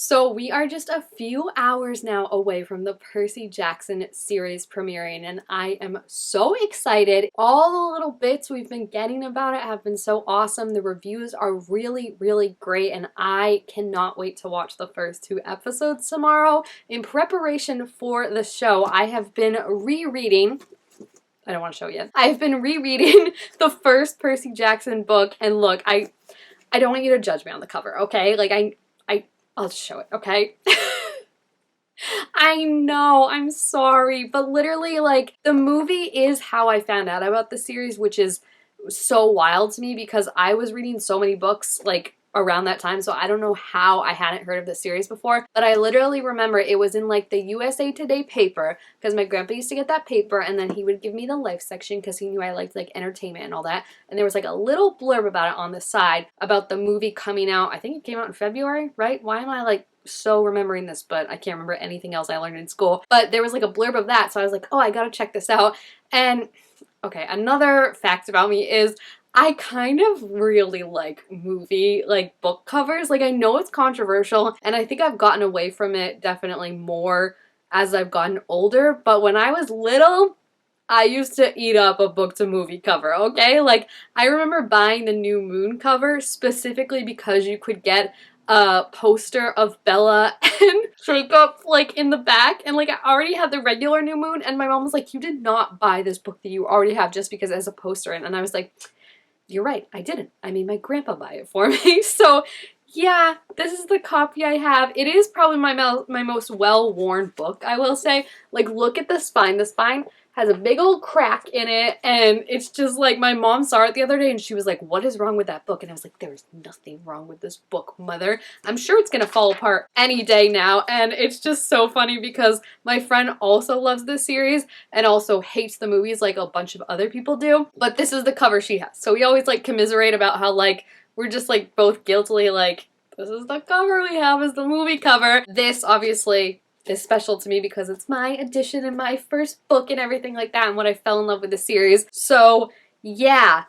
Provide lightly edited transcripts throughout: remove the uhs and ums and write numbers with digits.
So we are just a few hours now away from the Percy Jackson series premiering, and I am so excited. All the little bits we've been getting about it have been so awesome. The reviews are really, really great, and I cannot wait to watch the first 2 episodes tomorrow. In preparation for the show, I have been rereading I don't want to show you. I've been rereading the first Percy Jackson book, and look, I don't want you to judge me on the cover, okay? Like, I'll just show it, okay? I know, I'm sorry, but literally, like, the movie is how I found out about the series, which is so wild to me because I was reading so many books, like, around that time, so I don't know how I hadn't heard of this series before, but I literally remember it was in, like, the USA Today paper, because my grandpa used to get that paper, and then he would give me the life section, because he knew I liked, like, entertainment and all that, and there was, like, a little blurb about it on the side, about the movie coming out. I think it came out in February, right? Why am I, like, so remembering this, but I can't remember anything else I learned in school, but there was, like, a blurb of that, so I was like, oh, I gotta check this out, and okay, another fact about me is I kind of really like book covers. Like, I know it's controversial, and I think I've gotten away from it definitely more as I've gotten older, but when I was little, I used to eat up a book to movie cover, okay? Like, I remember buying the New Moon cover specifically because you could get a poster of Bella and Jacob, like, in the back, and, like, I already had the regular New Moon, and my mom was like, you did not buy this book that you already have just because it has a poster in, and I was like, you're right, I didn't. I made my grandpa buy it for me. So yeah, this is the copy I have. It is probably my most well-worn book, I will say. Like, look at the spine. The spine has a big old crack in it, and it's just like, my mom saw it the other day and she was like, what is wrong with that book? And I was like, there's nothing wrong with this book, mother. I'm sure it's gonna fall apart any day now, and it's just so funny because my friend also loves this series and also hates the movies like a bunch of other people do, but this is the cover she has. So we always, like, commiserate about how, like, we're just, like, both guiltily, like, this is the cover we have as the movie cover. This obviously is special to me because it's my edition and my first book and everything like that, and when I fell in love with the series. So yeah,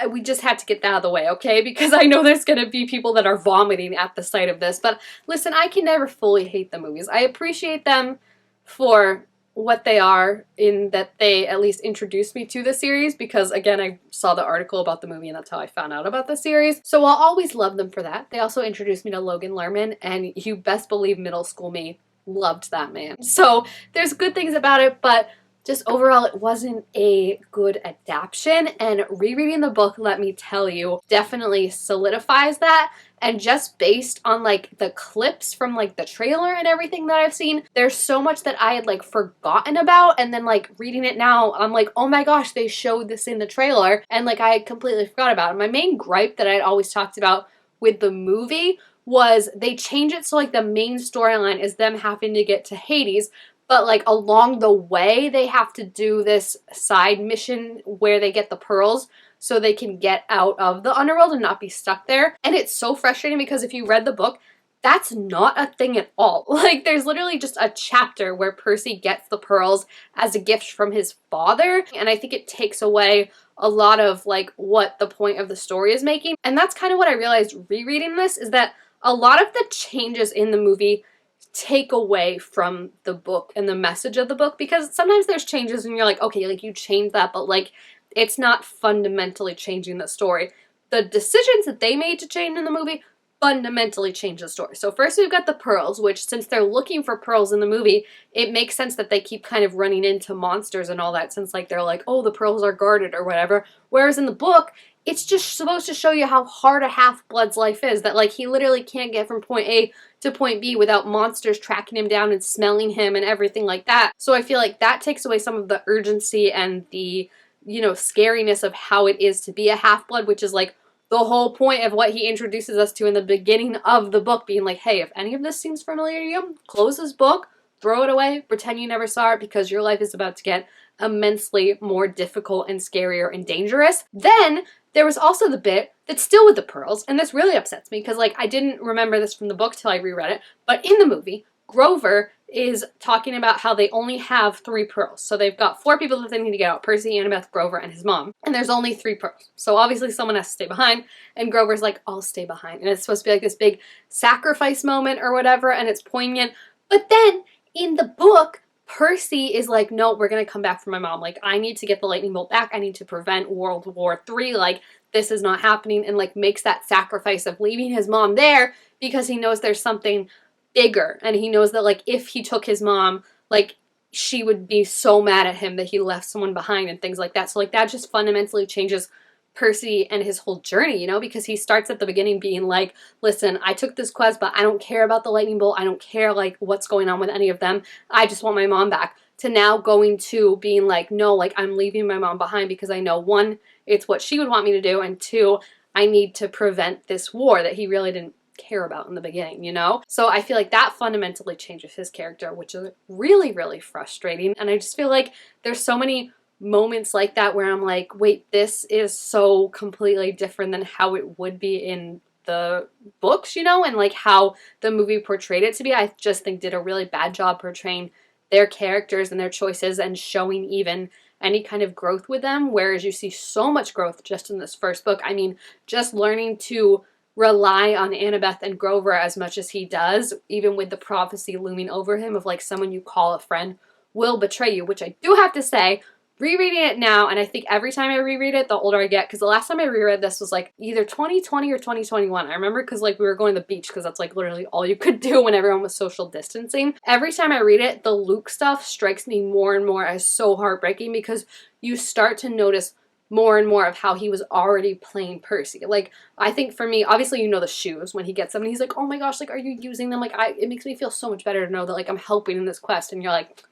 we just had to get that out of the way, okay? Because I know there's gonna be people that are vomiting at the sight of this, but listen, I can never fully hate the movies. I appreciate them for what they are, in that they at least introduced me to the series, because again, I saw the article about the movie and that's how I found out about the series. So I'll always love them for that. They also introduced me to Logan Lerman, and you best believe middle school me loved that man. So there's good things about it, but just overall, it wasn't a good adaptation, and rereading the book, let me tell you, definitely solidifies that. And just based on, like, the clips from, like, the trailer and everything that I've seen, there's so much that I had, like, forgotten about, and then, like, reading it now, I'm like, oh my gosh, they showed this in the trailer, and, like, I had completely forgot about it. My main gripe that I'd always talked about with the movie was they change it so, like, the main storyline is them having to get to Hades, but, like, along the way, they have to do this side mission where they get the pearls so they can get out of the underworld and not be stuck there. And it's so frustrating because if you read the book, that's not a thing at all. Like, there's literally just a chapter where Percy gets the pearls as a gift from his father, and I think it takes away a lot of, like, what the point of the story is making. And that's kind of what I realized rereading this, is that a lot of the changes in the movie take away from the book and the message of the book, because sometimes there's changes and you're like, okay, like, you changed that, but, like, it's not fundamentally changing the story. The decisions that they made to change in the movie fundamentally change the story. So first we've got the pearls, which, since they're looking for pearls in the movie, it makes sense that they keep kind of running into monsters and all that, since, like, they're like, oh, the pearls are guarded or whatever. Whereas in the book, it's just supposed to show you how hard a half-blood's life is, that, like, he literally can't get from point A to point B without monsters tracking him down and smelling him and everything like that. So I feel like that takes away some of the urgency and the, you know, scariness of how it is to be a half-blood, which is, like, the whole point of what he introduces us to in the beginning of the book, being like, hey, if any of this seems familiar to you, close this book, throw it away, pretend you never saw it, because your life is about to get immensely more difficult and scarier and dangerous. Then there was also the bit that's still with the pearls, and this really upsets me because, like, I didn't remember this from the book till I reread it, but in the movie, Grover is talking about how they only have 3 pearls. So they've got 4 people that they need to get out: Percy, Annabeth, Grover, and his mom. And there's only 3 pearls. So obviously someone has to stay behind, and Grover's like, I'll stay behind. And it's supposed to be like this big sacrifice moment or whatever, and it's poignant. But then in the book, Percy is like, no, we're going to come back for my mom. Like, I need to get the lightning bolt back. I need to prevent World War III. Like, this is not happening, and like makes that sacrifice of leaving his mom there because he knows there's something bigger, and he knows that like if he took his mom, like she would be so mad at him that he left someone behind and things like that. So like that just fundamentally changes Percy and his whole journey, you know, because he starts at the beginning being like, listen, I took this quest, but I don't care about the lightning bolt. I don't care like what's going on with any of them. I just want my mom back. To now going to being like, no, like I'm leaving my mom behind because I know, 1, it's what she would want me to do, and 2, I need to prevent this war that he really didn't care about in the beginning, you know? So I feel like that fundamentally changes his character, which is really, really frustrating. And I just feel like there's so many moments like that where I'm like, wait, this is so completely different than how it would be in the books, you know, and like how the movie portrayed it to be. I just think did a really bad job portraying their characters and their choices and showing even any kind of growth with them, whereas you see so much growth just in this first book. I mean, just learning to rely on Annabeth and Grover as much as he does, even with the prophecy looming over him of like someone you call a friend will betray you, which I do have to say, rereading it now, and I think every time I reread it, the older I get, because the last time I reread this was like either 2020 or 2021. I remember because like we were going to the beach because that's like literally all you could do when everyone was social distancing. Every time I read it, the Luke stuff strikes me more and more as so heartbreaking because you start to notice more and more of how he was already playing Percy. Like, I think for me, obviously you know the shoes when he gets them and he's like, oh my gosh, like, are you using them? Like, it makes me feel so much better to know that like I'm helping in this quest, and you're like,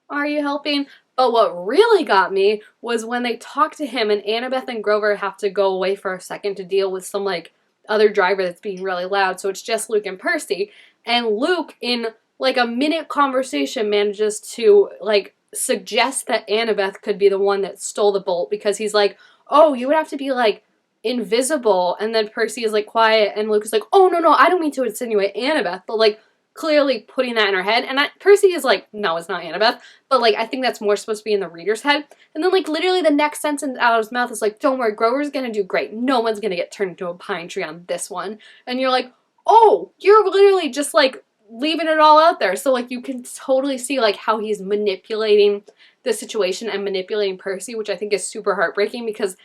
are you helping? But what really got me was when they talk to him and Annabeth and Grover have to go away for a second to deal with some like other driver that's being really loud, so it's just Luke and Percy, and Luke in like a minute conversation manages to like suggest that Annabeth could be the one that stole the bolt because he's like, oh, you would have to be like invisible, and then Percy is like quiet and Luke is like, oh no, I don't mean to insinuate Annabeth, but like clearly putting that in her head, and Percy is like, no, it's not Annabeth, but like I think that's more supposed to be in the reader's head. And then like literally the next sentence out of his mouth is like, don't worry, Grover's gonna do great, no one's gonna get turned into a pine tree on this one. And you're like, oh, you're literally just like leaving it all out there. So like you can totally see like how he's manipulating the situation and manipulating Percy, which I think is super heartbreaking because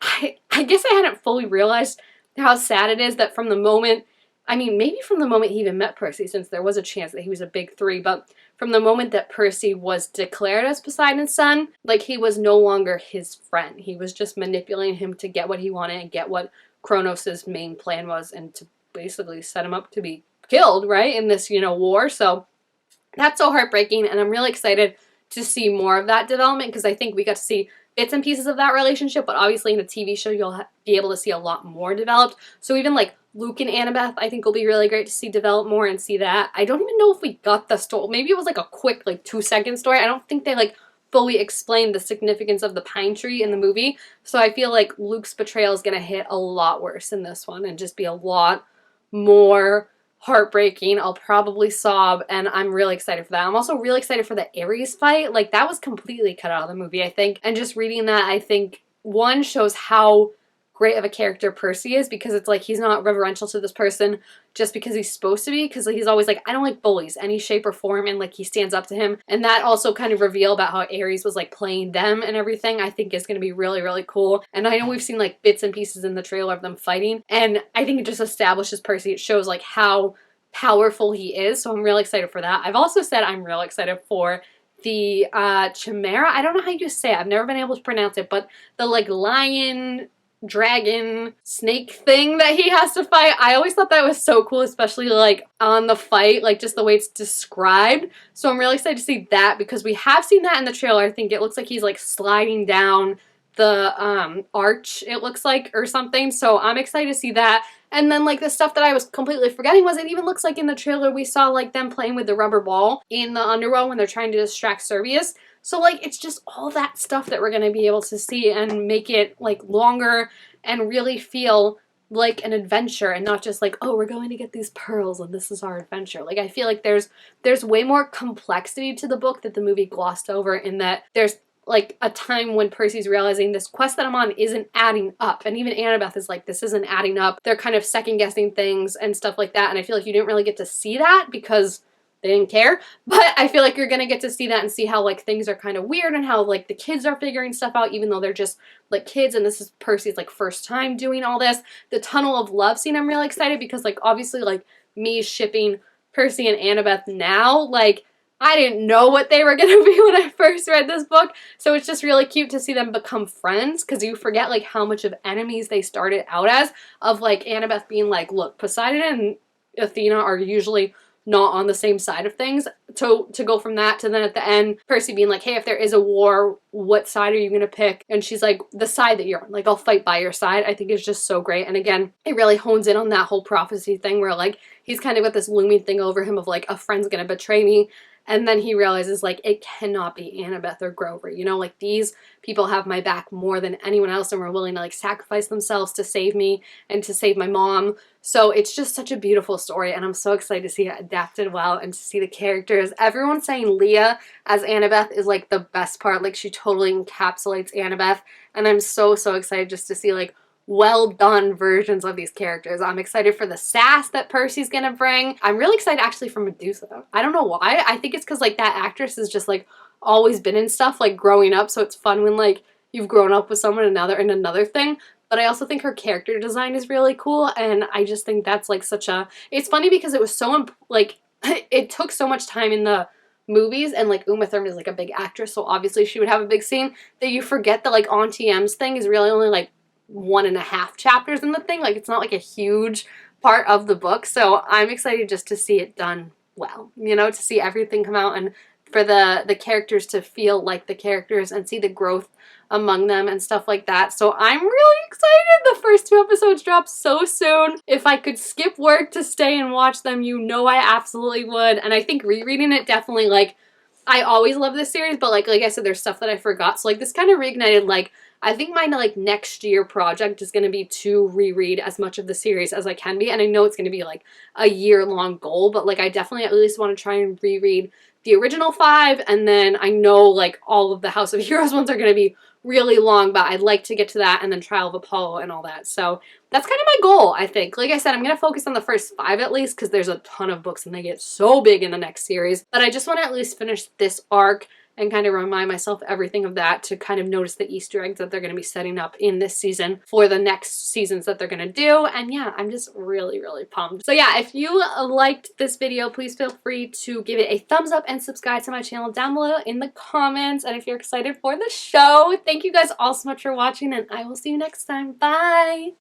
I guess I hadn't fully realized how sad it is that from the moment, I mean, maybe from the moment he even met Percy, since there was a chance that he was a big 3, but from the moment that Percy was declared as Poseidon's son, like he was no longer his friend. He was just manipulating him to get what he wanted and get what Kronos' main plan was, and to basically set him up to be killed, right, in this, you know, war. So that's so heartbreaking, and I'm really excited to see more of that development because I think we got to see bits and pieces of that relationship, but obviously in a TV show you'll be able to see a lot more developed. So even like Luke and Annabeth, I think will be really great to see develop more and see that. I don't even know if we got the story. Maybe it was like a quick like 2-second story. I don't think they like fully explained the significance of the pine tree in the movie. So I feel like Luke's betrayal is going to hit a lot worse in this one and just be a lot more heartbreaking. I'll probably sob, and I'm really excited for that. I'm also really excited for the Ares fight. Like, that was completely cut out of the movie, I think. And just reading that, I think, one, shows how great of a character Percy is, because it's like he's not reverential to this person just because he's supposed to be, because he's always like, I don't like bullies, any shape or form, and like he stands up to him. And that also kind of reveal about how Ares was like playing them and everything, I think is going to be really, really cool. And I know we've seen like bits and pieces in the trailer of them fighting, and I think it just establishes Percy. It shows like how powerful he is, so I'm really excited for that. I've also said I'm real excited for the Chimera. I don't know how you say it. I've never been able to pronounce it, but the like lion dragon snake thing that he has to fight. I always thought that was so cool, especially like on the fight, like just the way it's described. So I'm really excited to see that, because we have seen that in the trailer. I think it looks like he's like sliding down the arch, it looks like, or something. So I'm excited to see that. And then like the stuff that I was completely forgetting was, it even looks like in the trailer we saw like them playing with the rubber ball in the underworld when they're trying to distract Servius. So like it's just all that stuff that we're going to be able to see and make it like longer and really feel like an adventure and not just like, oh, we're going to get these pearls and this is our adventure. Like, I feel like there's way more complexity to the book that the movie glossed over, in that there's like a time when Percy's realizing this quest that I'm on isn't adding up. And even Annabeth is like, this isn't adding up. They're kind of second guessing things and stuff like that. And I feel like you didn't really get to see that because they didn't care. But I feel like you're gonna get to see that and see how like things are kind of weird and how like the kids are figuring stuff out even though they're just like kids, and this is Percy's like first time doing all this. The tunnel of love scene, I'm really excited because like obviously like me shipping Percy and Annabeth now, like I didn't know what they were gonna be when I first read this book. So it's just really cute to see them become friends, because you forget like how much of enemies they started out as, of like Annabeth being like, look, Poseidon and Athena are usually not on the same side of things, to go from that to then at the end Percy being like, hey, if there is a war, what side are you gonna pick? And she's like, the side that you're on, like I'll fight by your side. I think it's just so great. And again, it really hones in on that whole prophecy thing where like he's kind of got this looming thing over him of like, a friend's gonna betray me. And then he realizes, like, it cannot be Annabeth or Grover, you know? Like, these people have my back more than anyone else and were willing to, like, sacrifice themselves to save me and to save my mom. So it's just such a beautiful story, and I'm so excited to see it adapted well and to see the characters. Everyone's saying Leah as Annabeth is, like, the best part. Like, she totally encapsulates Annabeth, and I'm so, so excited just to see, like, well done versions of these characters. I'm excited for the sass that Percy's gonna bring. I'm really excited actually for Medusa. I don't know why. I think it's because like that actress has just like always been in stuff like growing up, so it's fun when like you've grown up with someone and now they're in another thing. But I also think her character design is really cool, and I just think that's like such a... It's funny because it was so like it took so much time in the movies, and like Uma Thurman is like a big actress, so obviously she would have a big scene, that you forget that like Auntie M's thing is really only like 1.5 chapters in the thing. Like, it's not like a huge part of the book. So I'm excited just to see it done well, you know, to see everything come out and for the characters to feel like the characters and see the growth among them and stuff like that. So I'm really excited. The first 2 episodes drop so soon. If I could skip work to stay and watch them, you know I absolutely would. And I think rereading it definitely, like, I always love this series, but like I said, there's stuff that I forgot. So like this kind of reignited, like, I think my like next year project is going to be to reread as much of the series as I can be. And I know it's going to be like a year-long goal, but like I definitely at least want to try and reread the original 5. And then I know like all of the House of Heroes ones are going to be really long, but I'd like to get to that, and then Trial of Apollo and all that. So that's kind of my goal, I think. Like I said, I'm going to focus on the first 5 at least, because there's a ton of books and they get so big in the next series. But I just want to at least finish this arc and kind of remind myself everything of that, to kind of notice the Easter eggs that they're going to be setting up in this season for the next seasons that they're going to do. And yeah, I'm just really, really pumped. So yeah, if you liked this video, please feel free to give it a thumbs up and subscribe to my channel down below in the comments. And if you're excited for the show, thank you guys all so much for watching, and I will see you next time. Bye!